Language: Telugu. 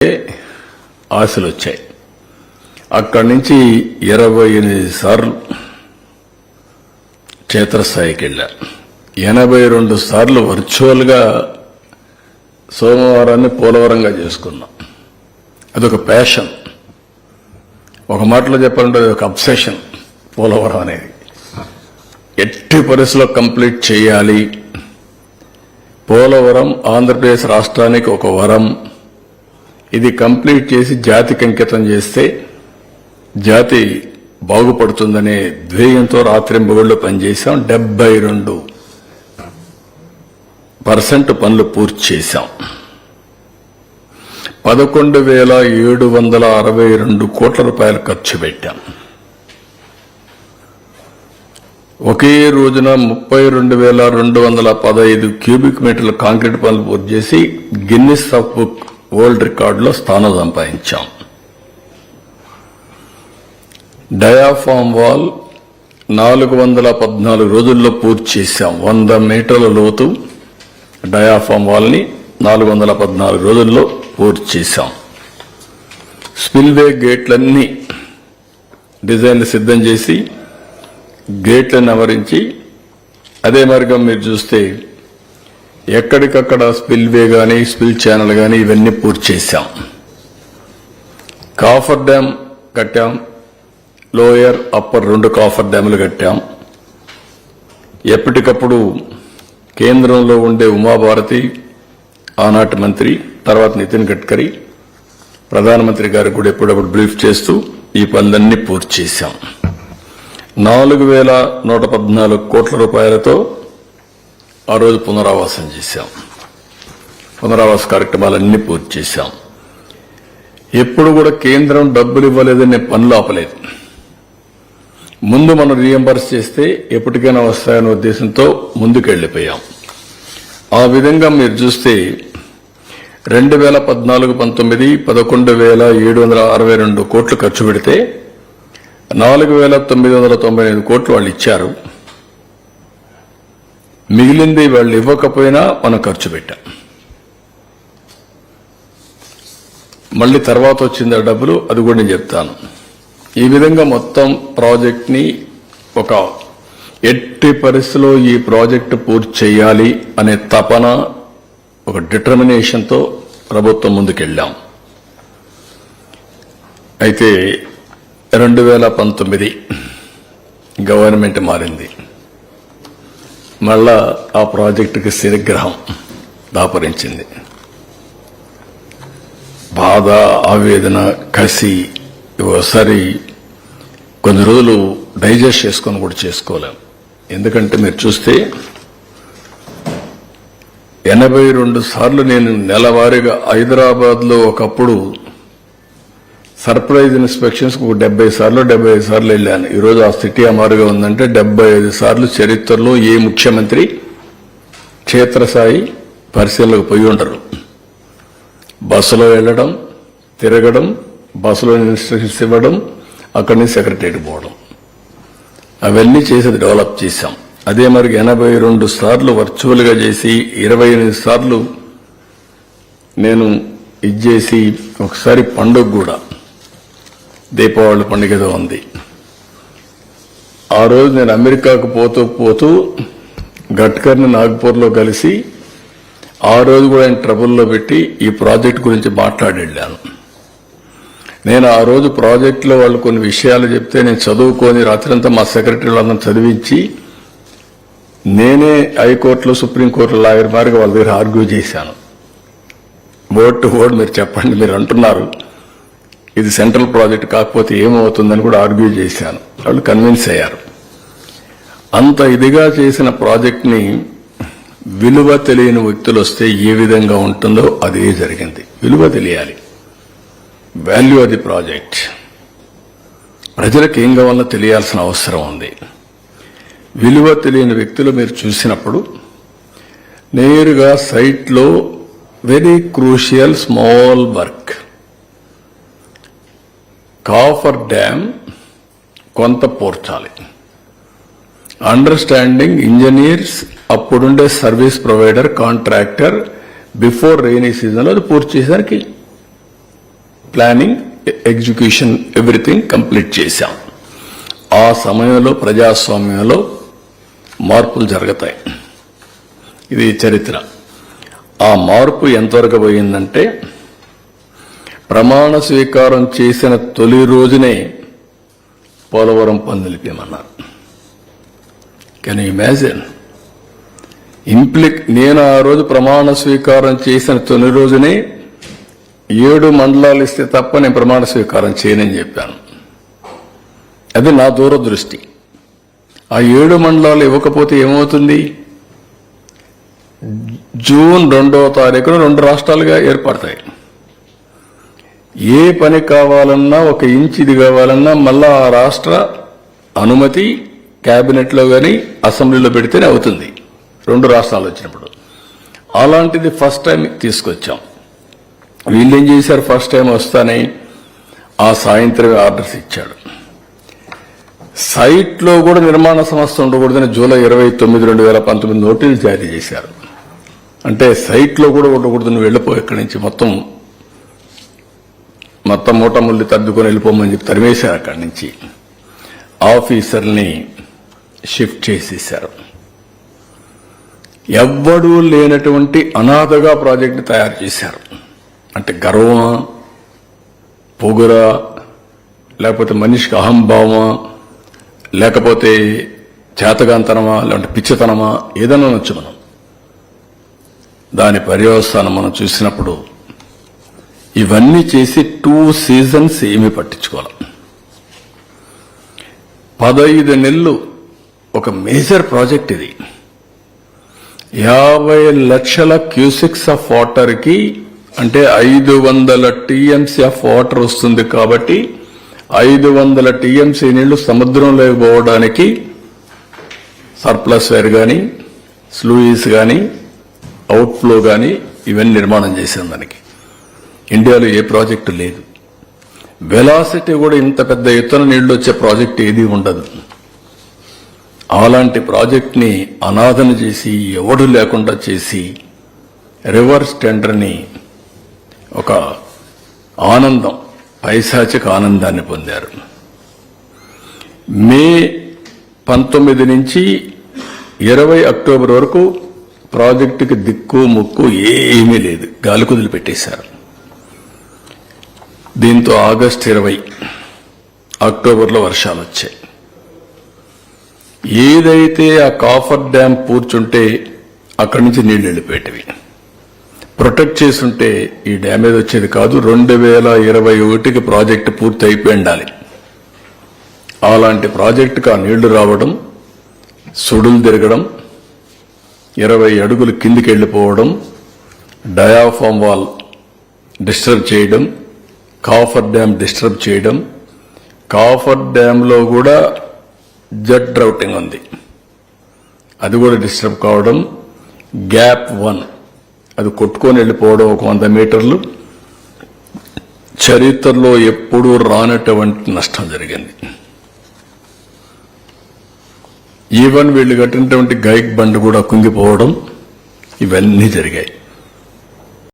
ఆశలు వచ్చాయి. అక్కడి నుంచి 28 సార్లు క్షేత్రస్థాయికి వెళ్ళా. 82 సార్లు వర్చువల్గా సోమవారాన్ని పోలవరంగా చేసుకున్నాం. అదొక ప్యాషన్, ఒక మాటలో చెప్పాలంటే ఒక అబ్సెషన్. పోలవరం అనేది ఎట్టి పరిస్థితుల్లో కంప్లీట్ చేయాలి. పోలవరం ఆంధ్రప్రదేశ్ రాష్ట్రానికి ఒక వరం. ఇది కంప్లీట్ చేసి జాతికి అంకితం చేస్తే జాతి బాగుపడుతుందనే ధ్యేయంతో రాత్రింబగళ్ళు పనిచేశాం. 72% పనులు పూర్తి చేశాం. 11,762 కోట్ల రూపాయలు ఖర్చు పెట్టాం. ఒకే రోజున 32,215 క్యూబిక్ మీటర్ల కాంక్రీట్ పనులు పూర్తి చేసి గిన్నిస్ ఆఫ్ బుక్ వరల్డ్ రికార్డులో స్థానం సంపాదించాం. డయాఫామ్ వాల్ 414 రోజుల్లో పూర్తి చేశాం. 100 మీటర్ల లోతు డయాఫామ్ వాల్ ని 414 రోజుల్లో పూర్తి చేశాం. స్పిల్వే గేట్లన్నీ డిజైన్లు సిద్ధం చేసి గేట్లను అమరించి అదే మార్గం మీరు చూస్తే ఎక్కడికక్కడ స్పిల్వే గానీ స్పిల్ ఛానల్ గానీ ఇవన్నీ పూర్తి చేశాం. కాఫర్ డ్యాం కట్టాం. లోయర్ అప్పర్ 2 కాఫర్ డ్యాములు కట్టాం. ఎప్పటికప్పుడు కేంద్రంలో ఉండే ఉమాభారతి, ఆనాటి మంత్రి, తర్వాత నితిన్ గడ్కరీ, ప్రధానమంత్రి గారికి కూడా ఎప్పుడప్పుడు బ్రీఫ్ చేస్తూ ఈ పనులన్నీ పూర్తి చేశాం. 4,114 కోట్ల రూపాయలతో ఆ రోజు పునరావాసం చేశాం. పునరావాస కార్యక్రమాలన్నీ పూర్తి చేశాం. ఎప్పుడు కూడా కేంద్రం డబ్బులు ఇవ్వలేదనే పనులు ఆపలేదు. ముందు మనం రీఎంబర్స్ చేస్తే ఎప్పటికైనా వస్తాయనే ఉద్దేశంతో ముందుకెళ్లిపోయాం. ఆ విధంగా మీరు చూస్తే 2014-19 11,762 కోట్లు ఖర్చు పెడితే 4,995 కోట్లు వాళ్ళు ఇచ్చారు. మిగిలింది వాళ్ళు ఇవ్వకపోయినా మనం ఖర్చు పెట్టాం. మళ్ళీ తర్వాత వచ్చింది ఆ డబ్బులు, అది కూడా నేను చెప్తాను. ఈ విధంగా మొత్తం ప్రాజెక్ట్ ని ఒక ఎట్టి పరిస్థితిలో ఈ ప్రాజెక్టు పూర్తి చేయాలి అనే తపన, ఒక డిటర్మినేషన్తో ప్రభుత్వం ముందుకెళ్లాం. అయితే 2019 గవర్నమెంట్ మారింది. మళ్ళా ఆ ప్రాజెక్టుకి శనిగ్రహం దాపరించింది. బాధ, ఆవేదన, కసి ఒకసారి కొన్ని రోజులు డైజెస్ట్ చేసుకొని కూడా చేసుకోలేం. ఎందుకంటే మీరు చూస్తే 82 సార్లు నేను నెలవారీగా హైదరాబాద్లో ఒకప్పుడు సర్ప్రైజ్ ఇన్స్పెక్షన్స్ 75 సార్లు వెళ్ళాను. ఈరోజు ఆ స్థితి అమారుగా ఉందంటే 75 సార్లు చరిత్రలో ఏ ముఖ్యమంత్రి క్షేత్రస్థాయి పరిశీలనకు పోయి ఉండరు. బస్సులో వెళ్లడం, తిరగడం, బస్సులో ఇన్స్ట్రక్షన్స్ ఇవ్వడం, అక్కడి నుంచి సెక్రటరీకి పోవడం, అవన్నీ చేసి డెవలప్ చేశాం. అదే మరి 82 సార్లు వర్చువల్ గా చేసి 28 సార్లు నేను ఇచ్చేసి ఒకసారి పండుగ కూడా దీపావళి పండుగ ఏదో ఉంది. ఆ రోజు నేను అమెరికాకు పోతూ గడ్కర్ని నాగ్పూర్లో కలిసి ఆ రోజు కూడా ఆయన ట్రబుల్లో పెట్టి ఈ ప్రాజెక్ట్ గురించి మాట్లాడి వెళ్ళాను. నేను ఆ రోజు ప్రాజెక్టులో వాళ్ళు కొన్ని విషయాలు చెప్తే నేను చదువుకొని రాత్రంతా మా సెక్రటరీ వాళ్ళని చదివించి నేనే హైకోర్టులో, సుప్రీంకోర్టులో లాయర్ మారిగా వాళ్ళ దగ్గర ఆర్గ్యూ చేశాను. వర్డ్ టు వర్డ్ మీరు చెప్పండి, మీరు అంటున్నారు ఇది సెంట్రల్ ప్రాజెక్ట్ కాకపోతే ఏమవుతుందని కూడా ఆర్గ్యూ చేశాను. వాళ్ళు కన్విన్స్ అయ్యారు. అంత ఇదిగా చేసిన ప్రాజెక్ట్ ని విలువ తెలియని వ్యక్తులు వస్తే ఏ విధంగా ఉంటుందో అదే జరిగింది. విలువ తెలియాలి, వాల్యూ ఆఫ్ ది ప్రాజెక్ట్. ప్రజలకు ఏం కావాలో తెలియాల్సిన అవసరం ఉంది. విలువ తెలియని వ్యక్తులు మీరు చూసినప్పుడు నేరుగా సైట్లో very crucial small work, coffer dam కొంత పూర్చాలి. అండర్స్టాండింగ్ ఇంజనీర్స్, అప్పుడుండే service provider, contractor before rainy సీజన్లో అది పూర్తి చేసేసరికి ప్లానింగ్, ఎగ్జిక్యూషన్ ఎవ్రీథింగ్ కంప్లీట్ చేశాం. ఆ సమయంలో ప్రజాస్వామ్యంలో మార్పులు జరుగుతాయి. ఇది చరిత్ర. ఆ మార్పు ఎంతవరకు పోయిందంటే ప్రమాణ స్వీకారం చేసిన తొలి రోజునే పోలవరం పనులు నిలిపేమన్నారు. Can you imagine? నేను ఆ రోజు ప్రమాణ స్వీకారం చేసిన తొలి రోజునే 7 మండలాలు ఇస్తే తప్ప నేను ప్రమాణ స్వీకారం చేయనని చెప్పాను. అది నా దూరదృష్టి. ఆ 7 మండలాలు ఇవ్వకపోతే ఏమవుతుంది? జూన్ 2వ తారీఖున 2 రాష్ట్రాలుగా ఏర్పడతాయి. ఏ పని కావాలన్నా, 1 ఇంచ్ ఇది కావాలన్నా మళ్ళా ఆ రాష్ట్ర అనుమతి కేబినెట్లో గాని అసెంబ్లీలో పెడితేనే అవుతుంది 2 రాష్ట్రాలు వచ్చినప్పుడు. అలాంటిది ఫస్ట్ టైం తీసుకొచ్చాం. వీళ్ళేం చేశారు? ఫస్ట్ టైం వస్తానే ఆ సాయంత్రం ఆర్డర్స్ ఇచ్చాడు. సైట్లో కూడా నిర్మాణ సంస్థ ఉండకూడదని జూలై 29, 2019 నోటీసు జారీ చేశారు. అంటే సైట్లో కూడా ఉండకూడదు, నువ్వు వెళ్ళిపో ఇక్కడి నుంచి, మొత్తం మూటముల్లి తద్దుకొని వెళ్ళిపోమని చెప్పి తరిమేశారు. అక్కడి నుంచి ఆఫీసర్ని షిఫ్ట్ చేసేశారు. ఎవ్వడూ లేనటువంటి అనాథగా ప్రాజెక్టు తయారు చేశారు. అంటే గర్వమా, పొగురా, లేకపోతే మనిషికి అహంభావమా, లేకపోతే చేతగాంతనమా, లేదంటే పిచ్చితనమా, ఏదైనా అనొచ్చు మనం. దాని పర్యవసానం మనం చూసినప్పుడు ఇవన్నీ చేసి 2 సీజన్స్ ఏమీ పట్టించుకోవాలి. 15 నెలలు ఒక మేజర్ ప్రాజెక్ట్ ఇది. 50 లక్షల క్యూసెక్స్ ఆఫ్ వాటర్ కి, అంటే 500 టీఎంసీ ఆఫ్ వాటర్ వస్తుంది. కాబట్టి 500 టీఎంసీ నీళ్లు సముద్రంలోకి పోవడానికి సర్ప్లస్ వేర్ గాని, స్లూయిస్ గాని, అవుట్ఫ్లో గాని ఇవన్నీ నిర్మాణం చేశాం. దానికి ఇండియాలో ఏ ప్రాజెక్టు లేదు. వెలాసిటీ కూడా ఇంత పెద్ద ఎత్తున నీళ్లు వచ్చే ప్రాజెక్ట్ ఏదీ ఉండదు. అలాంటి ప్రాజెక్ట్ని అనాథన చేసి, ఎవడు లేకుండా చేసి, రివర్స్ టెండర్ని ఒక ఆనందం, పైశాచిక ఆనందాన్ని పొందారు. మే 19 నుంచి 20 అక్టోబర్ వరకు ప్రాజెక్టుకి దిక్కు ముక్కు ఏమీ లేదు, గాలి కుదిలి పెట్టేశారు. దీంతో ఆగస్టు 20 అక్టోబర్లో వర్షాలు వచ్చాయి. ఏదైతే ఆ కాఫర్ డ్యాం పూర్చుంటే అక్కడి నుంచి నీళ్లు వెళ్ళిపోయేటివి. ప్రొటెక్ట్ చేసుంటే ఈ డ్యామేజ్ వచ్చేది కాదు. 2021కి ప్రాజెక్టు పూర్తి అయిపోయి ఉండాలి. అలాంటి ప్రాజెక్టుకు ఆ నీళ్లు రావడం, సుడులు తిరగడం, 20 అడుగులు కిందికి వెళ్లిపోవడం, డయాఫామ్ వాల్ డిస్టర్బ్ చేయడం, కాఫర్ డ్యాం డిస్టర్బ్ చేయడం. కాఫర్ డ్యాంలో కూడా జెట్ రౌటింగ్ ఉంది, అది కూడా డిస్టర్బ్ కావడం. గ్యాప్ 1 అది కొట్టుకొని వెళ్ళిపోవడం 100 మీటర్లు. చరిత్రలో ఎప్పుడూ రానటువంటి నష్టం జరిగింది. ఈవెన్ వీళ్ళు కట్టినటువంటి గైక్ బండ్ కూడా కుంగిపోవడం, ఇవన్నీ జరిగాయి.